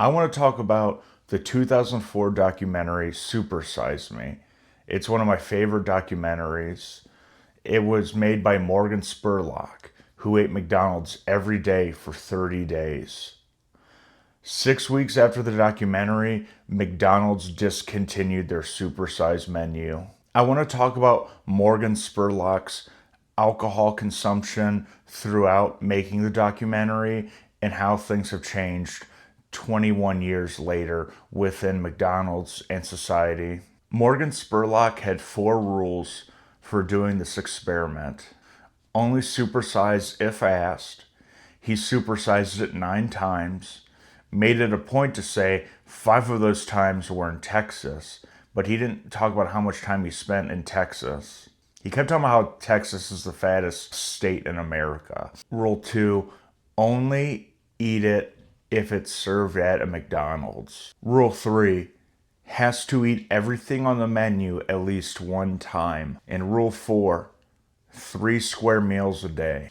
I want to talk about the 2004 documentary Super Size Me. It's one of my favorite documentaries. It was made by Morgan Spurlock, who ate McDonald's every day for 30 days. 6 weeks after the documentary, McDonald's discontinued their supersized menu. I want to talk about Morgan Spurlock's alcohol consumption throughout making the documentary and how things have changed 21 years later within McDonald's and society. Morgan Spurlock had 4 rules for doing this experiment. Only supersize if asked. He supersized it 9 times. Made it a point to say 5 of those times were in Texas, but he didn't talk about how much time he spent in Texas. He kept talking about how Texas is the fattest state in America. Rule 2, only eat it if it's served at a McDonald's. Rule 3, has to eat everything on the menu at least 1 time. And rule 4, 3 square meals a day.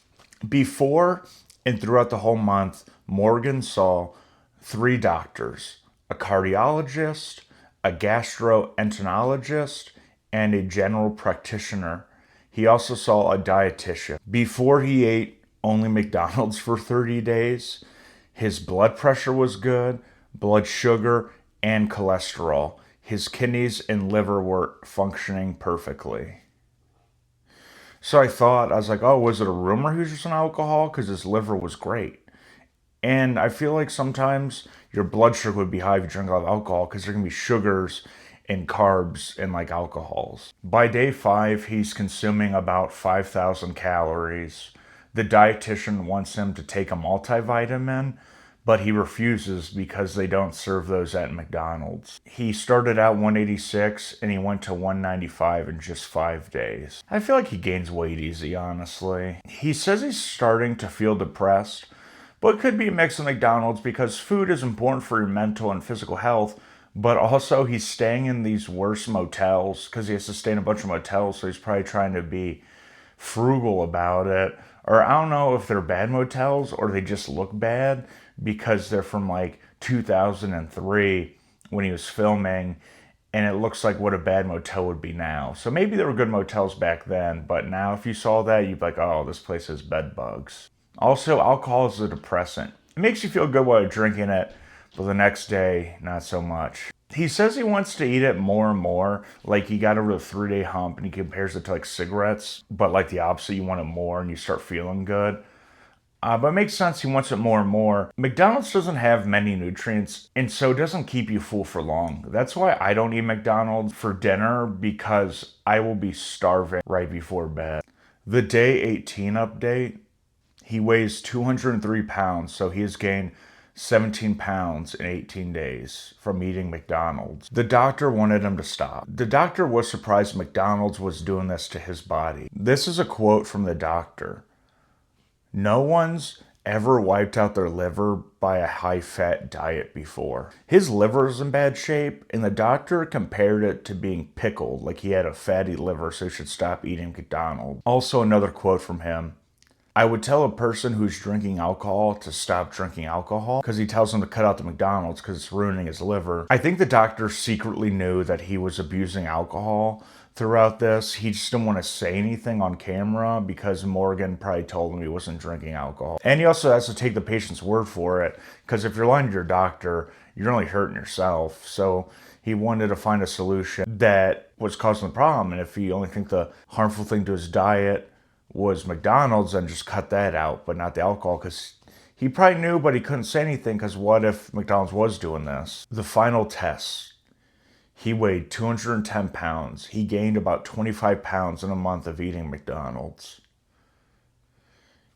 Before and throughout the whole month, Morgan saw 3 doctors, a cardiologist, a gastroenterologist, and a general practitioner. He also saw a dietitian. Before he ate only McDonald's for 30 days, his blood pressure was good, blood sugar, and cholesterol. His kidneys and liver were functioning perfectly. So I was like, oh, was it a rumor he was just on alcohol? Because his liver was great. And I feel like sometimes your blood sugar would be high if you drink a lot of alcohol because there can be sugars and carbs and like alcohols. By day 5, he's consuming about 5,000 calories. The dietitian wants him to take a multivitamin, but he refuses because they don't serve those at McDonald's. He started out 186 and he went to 195 in just 5 days. I feel like he gains weight easy, honestly. He says he's starting to feel depressed, but it could be a mix of McDonald's because food is important for your mental and physical health, but also he's staying in these worse motels because he has to stay in a bunch of motels, so he's probably trying to be frugal about it. Or I don't know if they're bad motels or they just look bad because they're from like 2003 when he was filming, and it looks like what a bad motel would be now. So maybe there were good motels back then, but now if you saw that, you'd be like, oh, this place has bed bugs. Also, alcohol is a depressant. It makes you feel good while you're drinking it, but the next day, not so much. He says he wants to eat it more and more. Like he got over the 3-day hump and he compares it to like cigarettes, but like the opposite, you want it more and you start feeling good. But it makes sense, he wants it more and more. McDonald's doesn't have many nutrients, and so it doesn't keep you full for long. That's why I don't eat McDonald's for dinner, because I will be starving right before bed. The day 18 update, he weighs 203 pounds, so he has gained 17 pounds in 18 days from eating McDonald's. The doctor wanted him to stop. The doctor was surprised McDonald's was doing this to his body. This is a quote from the doctor. No one's ever wiped out their liver by a high-fat diet before. His liver is in bad shape, and the doctor compared it to being pickled, like he had a fatty liver, so he should stop eating McDonald's. Also, another quote from him. I would tell a person who's drinking alcohol to stop drinking alcohol because he tells them to cut out the McDonald's because it's ruining his liver. I think the doctor secretly knew that he was abusing alcohol throughout this. He just didn't want to say anything on camera because Morgan probably told him he wasn't drinking alcohol. And he also has to take the patient's word for it because if you're lying to your doctor, you're only hurting yourself. So he wanted to find a solution that was causing the problem. And if he only think the harmful thing to his diet was McDonald's, then just cut that out, but not the alcohol, because he probably knew, but he couldn't say anything because what if McDonald's was doing this? The final test. He weighed 210 pounds. He gained about 25 pounds in a month of eating McDonald's.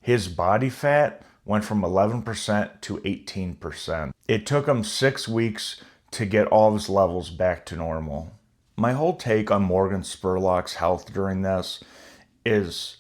His body fat went from 11% to 18%. It took him 6 weeks to get all of his levels back to normal. My whole take on Morgan Spurlock's health during this is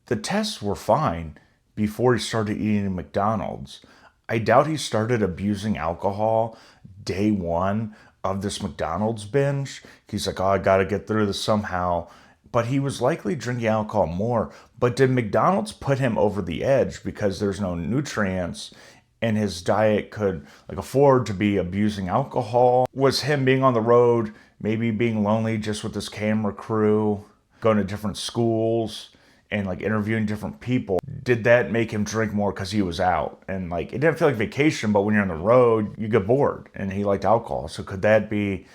the tests were fine before he started eating McDonald's. I doubt he started abusing alcohol day 1 of this McDonald's binge. He's like, oh, I gotta get through this somehow. But he was likely drinking alcohol more. But did McDonald's put him over the edge because there's no nutrients and his diet could like afford to be abusing alcohol? Was him being on the road, maybe being lonely just with his camera crew, going to different schools and like interviewing different people? Did that make him drink more because he was out? And like it didn't feel like vacation, but when you're on the road, you get bored, and he liked alcohol. So could that be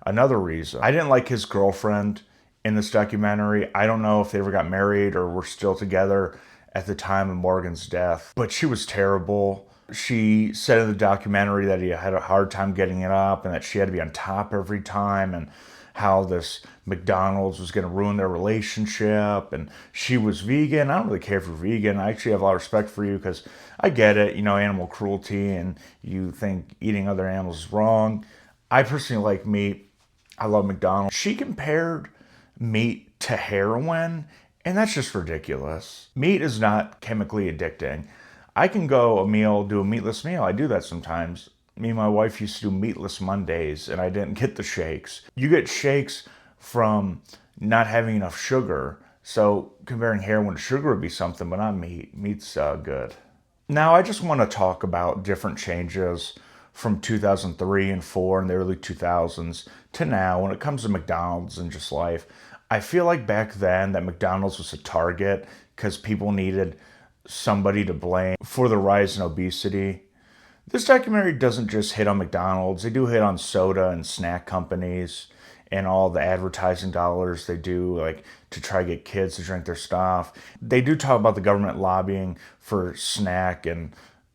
another reason? I didn't like his girlfriend in this documentary. I don't know if they ever got married or were still together at the time of Morgan's death, but she was terrible. She said in the documentary that he had a hard time getting it up and that she had to be on top every time, and how this McDonald's was going to ruin their relationship. And she was vegan. I don't really care if you're vegan. I actually have a lot of respect for you because I get it, animal cruelty, and you think eating other animals is wrong. I personally like meat. I love McDonald's. She compared meat to heroin, and that's just ridiculous. Meat is not chemically addicting. I can do a meatless meal. I do that sometimes. Me and my wife used to do meatless Mondays, and I didn't get the shakes. You get shakes from not having enough sugar. So comparing heroin to sugar would be something, but not meat. Meat's good. Now, I just want to talk about different changes from 2003 and 4 in the early 2000s to now when it comes to McDonald's and just life. I feel like back then that McDonald's was a target because people needed somebody to blame for the rise in obesity. This documentary doesn't just hit on McDonald's. They do hit on soda and snack companies and all the advertising dollars they do like to try to get kids to drink their stuff. They do talk about the government lobbying for snack and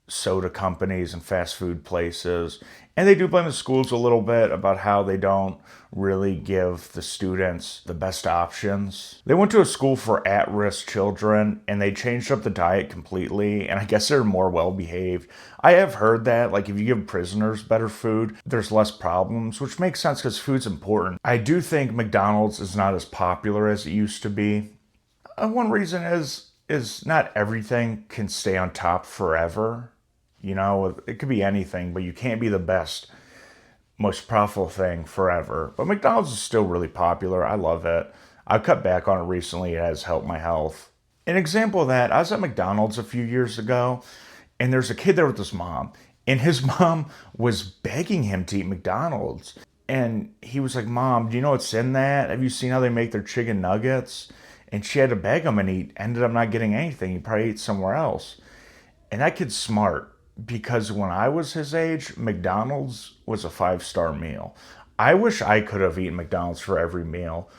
soda companies and fast food places. And they do blame the schools a little bit about how they don't really give the students the best options. They went to a school for at-risk children and they changed up the diet completely, and I guess they're more well-behaved. I have heard that like if you give prisoners better food, there's less problems, which makes sense because food's important. I do think McDonald's is not as popular as it used to be. One reason is not everything can stay on top forever. It could be anything, but you can't be the best, most profitable thing forever. But McDonald's is still really popular. I love it. I've cut back on it recently. It has helped my health. An example of that, I was at McDonald's a few years ago, and there's a kid there with his mom. And his mom was begging him to eat McDonald's. And he was like, "Mom, do you know what's in that? Have you seen how they make their chicken nuggets?" And she had to beg him, and he ended up not getting anything. He probably ate somewhere else. And that kid's smart. Because when I was his age, McDonald's was a 5-star meal. I wish I could have eaten McDonald's for every meal.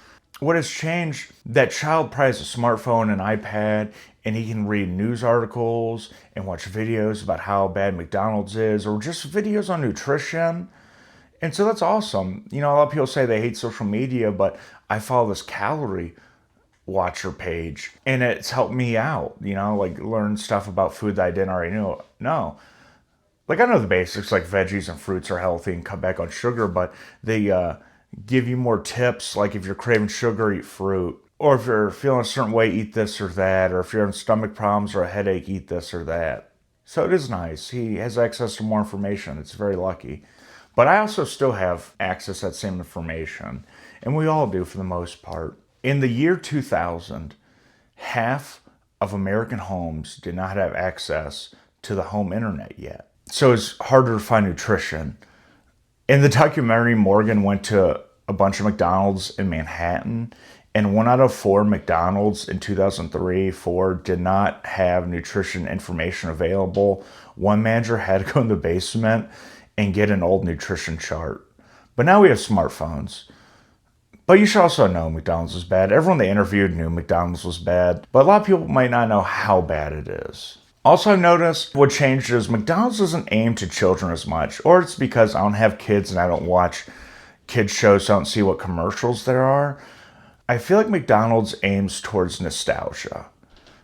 What has changed, that child probably has a smartphone, an iPad, and he can read news articles and watch videos about how bad McDonald's is, or just videos on nutrition. And so that's awesome. A lot of people say they hate social media, but I follow this calorie watcher page and it's helped me out, like learn stuff about food that I didn't already know. Like I know the basics, like veggies and fruits are healthy and cut back on sugar, but they give you more tips, like if you're craving sugar, eat fruit, or if you're feeling a certain way, eat this or that, or if you're having stomach problems or a headache, eat this or that. So it is nice. He has access to more information. It's very lucky. But I also still have access to that same information, and we all do for the most part. In the year 2000, half of American homes did not have access to the home internet yet. So it's harder to find nutrition. In the documentary, Morgan went to a bunch of McDonald's in Manhattan, and 1 out of 4 McDonald's in 2003-4 did not have nutrition information available. One manager had to go in the basement and get an old nutrition chart. But now we have smartphones. But you should also know McDonald's is bad. Everyone they interviewed knew McDonald's was bad, but a lot of people might not know how bad it is. Also, I've noticed what changed is McDonald's doesn't aim to children as much, or it's because I don't have kids and I don't watch kids shows, so I don't see what commercials there are. I feel like McDonald's aims towards nostalgia.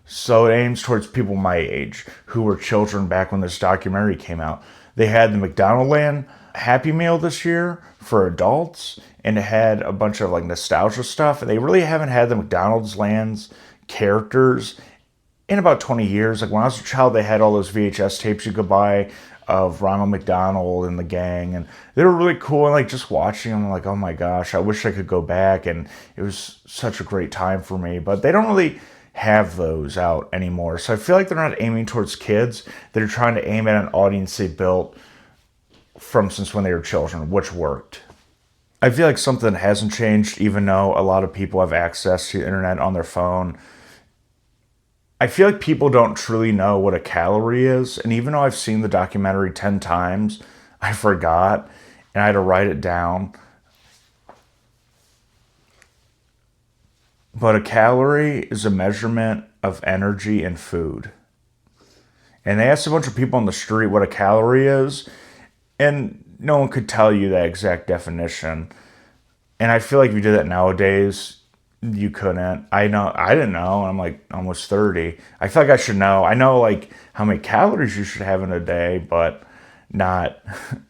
So it aims towards people my age who were children back when this documentary came out. They had the McDonaldland Happy Meal this year for adults, and it had a bunch of like nostalgia stuff. And they really haven't had the McDonald's Land's characters in about 20 years. Like when I was a child, they had all those VHS tapes you could buy of Ronald McDonald and the gang, and they were really cool. And like just watching them, like, oh my gosh, I wish I could go back. And it was such a great time for me. But they don't really have those out anymore. So I feel like they're not aiming towards kids. They're trying to aim at an audience they built from since when they were children, which worked. I feel like something hasn't changed, even though a lot of people have access to the internet on their phone. I feel like people don't truly know what a calorie is. And even though I've seen the documentary 10 times, I forgot and I had to write it down. But a calorie is a measurement of energy in food. And they asked a bunch of people on the street what a calorie is, and no one could tell you that exact definition. And I feel like if you did that nowadays, you couldn't. I didn't know. And I'm like almost 30. I feel like I should know. I know like how many calories you should have in a day, but not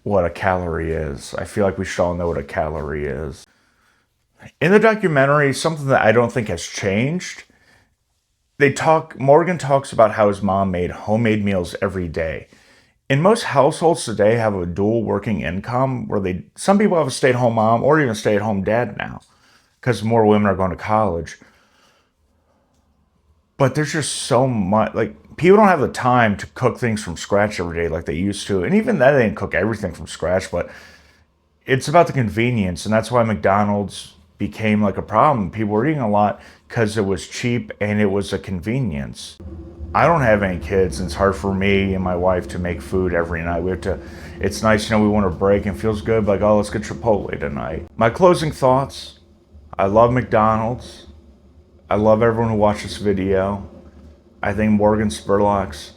what a calorie is. I feel like we should all know what a calorie is. In the documentary, something that I don't think has changed. Morgan talks about how his mom made homemade meals every day. In most households today have a dual working income where some people have a stay-at-home mom or even a stay-at-home dad now because more women are going to college. But there's just so much, like, people don't have the time to cook things from scratch every day like they used to. And even then, they didn't cook everything from scratch, but it's about the convenience. And that's why McDonald's became like a problem. People were eating a lot because it was cheap and it was a convenience. I don't have any kids, and it's hard for me and my wife to make food every night. It's nice, we want a break and feels good, like, oh, let's get Chipotle tonight. My closing thoughts: I love McDonald's. I love everyone who watched this video. I think Morgan Spurlock's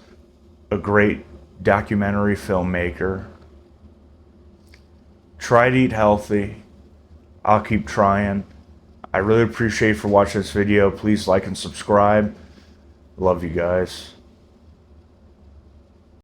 a great documentary filmmaker. Try to eat healthy. I'll keep trying. I really appreciate you for watching this video. Please like and subscribe. Love you guys.